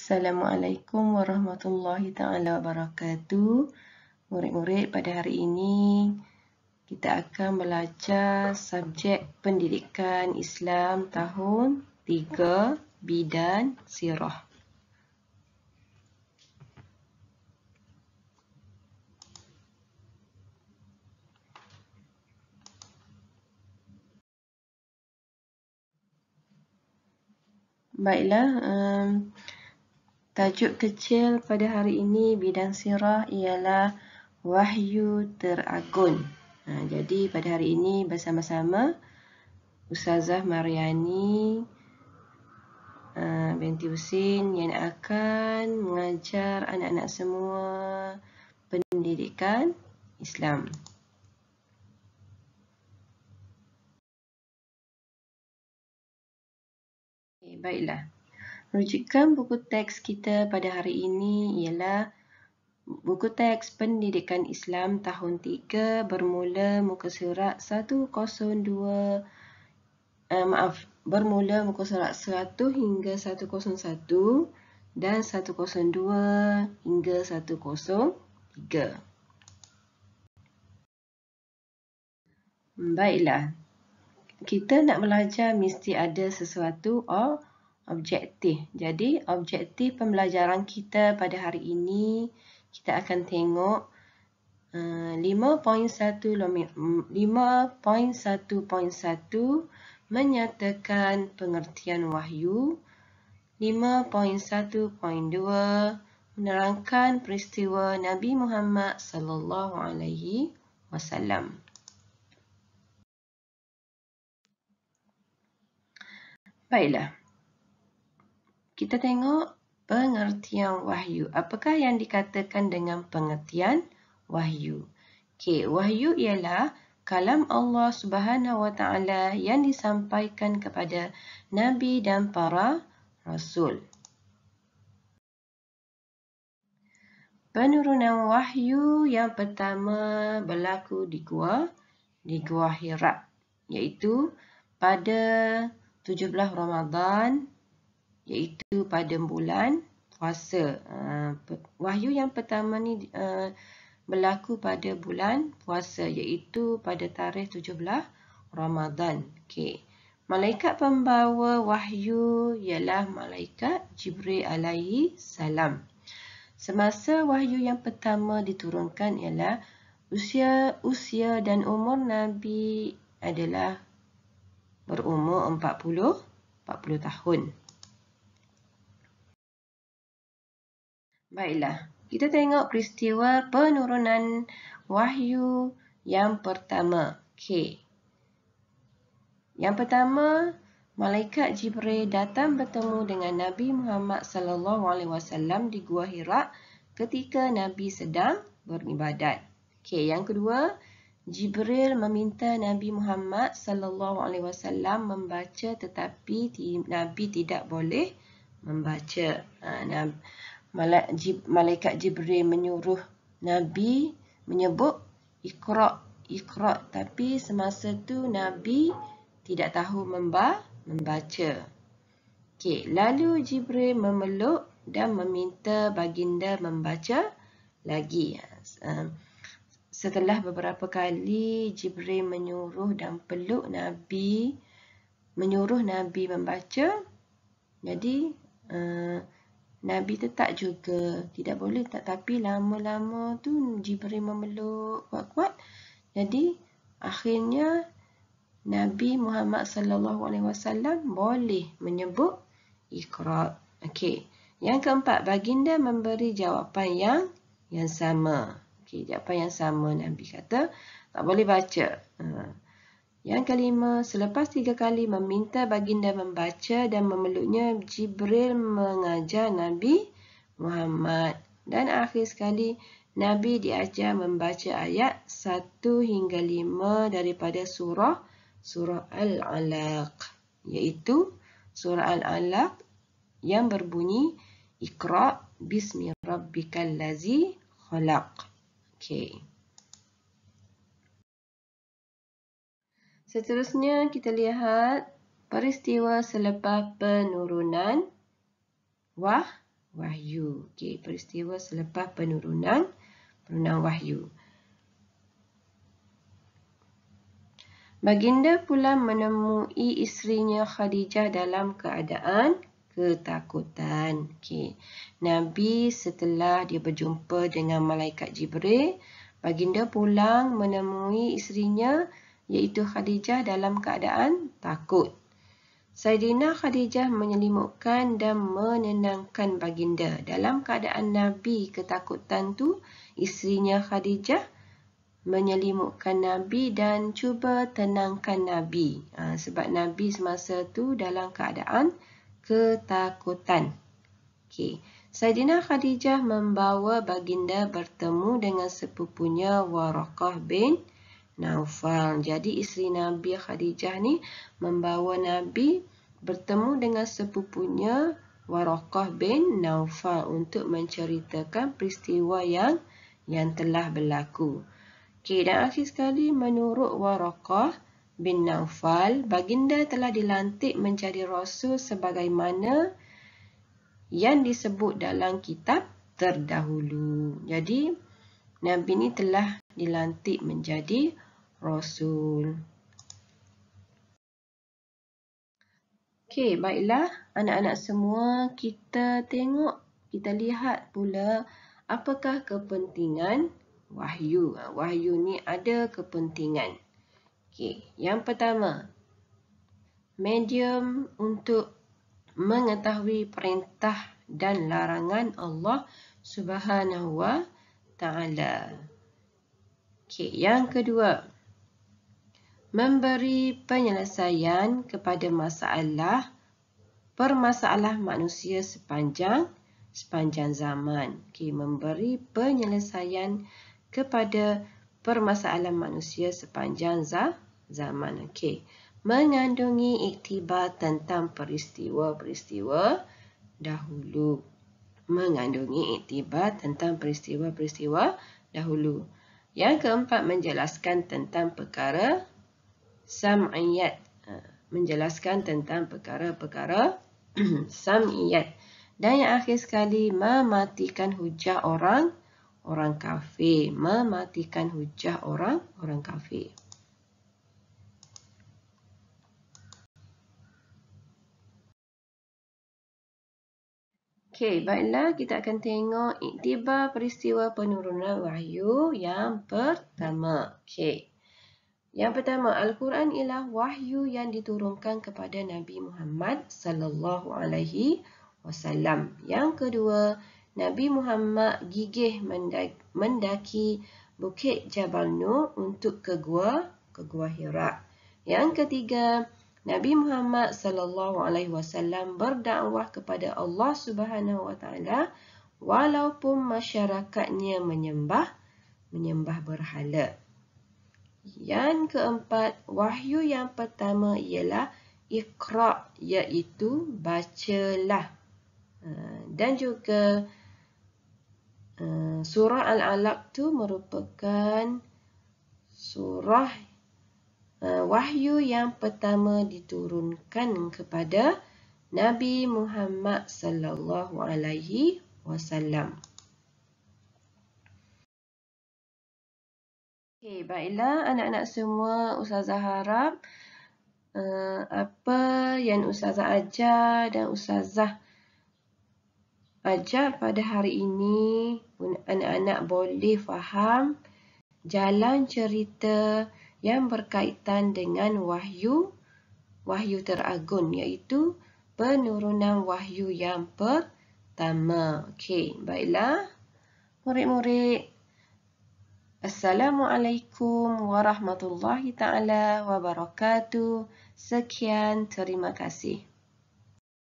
Assalamualaikum warahmatullahi ta'ala wabarakatuh. Murid-murid, pada hari ini kita akan belajar subjek pendidikan Islam tahun 3 Bidan Sirah. Baiklah, tajuk kecil pada hari ini Bidan Sirah ialah Wahyu Teragun. Jadi pada hari ini bersama-sama Ustazah Mariani binti Husin yang akan mengajar anak-anak semua pendidikan Islam. Baiklah, rujukan buku teks kita pada hari ini ialah buku teks pendidikan Islam tahun 3 bermula muka surat 102 bermula muka surat 100 hingga 101 dan 102 hingga 103. Baiklah, kita nak belajar mesti ada sesuatu objektif. Jadi, objektif pembelajaran kita pada hari ini, kita akan tengok 5.1.1 menyatakan pengertian wahyu, 5.1.2 menerangkan peristiwa Nabi Muhammad sallallahu alaihi wasallam. Baiklah, kita tengok pengertian wahyu. Apakah yang dikatakan dengan pengertian wahyu? Okey, wahyu ialah kalam Allah Subhanahu wa taala yang disampaikan kepada nabi dan para rasul. Penurunan wahyu yang pertama berlaku di Gua Hira, iaitu pada 17 Ramadan, iaitu pada bulan puasa. Wahyu yang pertama ni berlaku pada bulan puasa, iaitu pada tarikh 17 Ramadan. Okey. Malaikat pembawa wahyu ialah malaikat Jibril alaihi salam. Semasa wahyu yang pertama diturunkan ialah usia dan umur Nabi adalah berumur 40 tahun. Baiklah, kita tengok peristiwa penurunan wahyu yang pertama. Okey. Yang pertama, malaikat Jibril datang bertemu dengan Nabi Muhammad sallallahu alaihi wasallam di Gua Hira ketika Nabi sedang beribadat. Okey, yang kedua, Jibril meminta Nabi Muhammad sallallahu alaihi wasallam membaca, tetapi Nabi tidak boleh membaca. Malaikat Jibril menyuruh Nabi menyebut Iqra, tapi semasa tu Nabi tidak tahu membaca. Okey, lalu Jibril memeluk dan meminta baginda membaca lagi. Setelah beberapa kali Jibril menyuruh dan peluk Nabi, menyuruh Nabi membaca, jadi Nabi tetap juga tidak boleh. Tapi lama-lama tu Jibril memeluk kuat-kuat, jadi akhirnya Nabi Muhammad sallallahu alaihi wasallam boleh menyebut Iqra. Okey. Yang keempat, baginda memberi jawapan yang sama. Okey, jawapan yang sama. Nabi kata tak boleh baca. Yang kelima, selepas 3 kali meminta baginda membaca dan memeluknya, Jibril mengajar Nabi Muhammad. Dan akhir sekali, Nabi diajar membaca ayat 1 hingga 5 daripada surah Al-Alaq, iaitu surah Al-Alaq yang berbunyi Iqra bismi rabbikal ladzi khalaq. Okey. Seterusnya kita lihat peristiwa selepas penurunan wahyu. Okey, peristiwa selepas penurunan wahyu. Baginda pula menemui isterinya Khadijah dalam keadaan ketakutan. Okey. Nabi setelah dia berjumpa dengan malaikat Jibril, baginda pulang menemui isterinya iaitu Khadijah dalam keadaan takut. Saidina Khadijah menyelimutkan dan menenangkan baginda. Dalam keadaan Nabi ketakutan tu, isterinya Khadijah menyelimutkan Nabi dan cuba tenangkan Nabi. Sebab Nabi semasa tu dalam keadaan ketakutan. Okey. Saidina Khadijah membawa baginda bertemu dengan sepupunya Waraqah bin Naufal. Jadi isteri Nabi Khadijah ni membawa Nabi bertemu dengan sepupunya Waraqah bin Naufal untuk menceritakan peristiwa yang telah berlaku. Okey, dan akhir sekali menurut Waraqah bin Naufal, baginda telah dilantik menjadi rasul sebagaimana yang disebut dalam kitab terdahulu. Jadi, Nabi ni telah dilantik menjadi rasul. Okey, baiklah anak-anak semua, kita lihat pula apakah kepentingan wahyu. Wahyu ni ada kepentingan. Okey, yang pertama, medium untuk mengetahui perintah dan larangan Allah Subhanahu wa Ta'ala. Okey, yang kedua, memberi penyelesaian kepada permasalahan manusia sepanjang zaman. Okey, memberi penyelesaian kepada permasalahan manusia sepanjang zaman. Okey, mengandungi iktibar tentang peristiwa-peristiwa dahulu. Mengandungi iktibar tentang peristiwa-peristiwa dahulu. Yang keempat, menjelaskan tentang perkara sam'iyat. Menjelaskan tentang perkara-perkara sam'iyat. Dan yang akhir sekali, mematikan hujah orang kafir. Mematikan hujah orang kafir. Okey, baiklah kita akan tengok iktibar peristiwa penurunan wahyu yang pertama. Okey. Yang pertama, Al-Quran ialah wahyu yang diturunkan kepada Nabi Muhammad sallallahu alaihi wasallam. Yang kedua, Nabi Muhammad gigih mendaki Bukit Jabal Nur untuk ke Gua Hira. Yang ketiga, Nabi Muhammad sallallahu alaihi wasallam berdakwah kepada Allah Subhanahu wa Ta'ala walaupun masyarakatnya menyembah berhala. Yang keempat, wahyu yang pertama ialah Iqra, iaitu bacalah. Dan juga surah Al-Alaq tu merupakan surah wahyu yang pertama diturunkan kepada Nabi Muhammad sallallahu alaihi wasallam. Okey, baiklah anak-anak semua, Ustazah harap apa yang Ustazah ajar dan Ustazah ajar pada hari ini, anak-anak boleh faham jalan cerita yang berkaitan dengan wahyu teragung, iaitu penurunan wahyu yang pertama. Okey, baiklah murid-murid. Assalamualaikum warahmatullahi taala wabarakatuh. Sekian, terima kasih.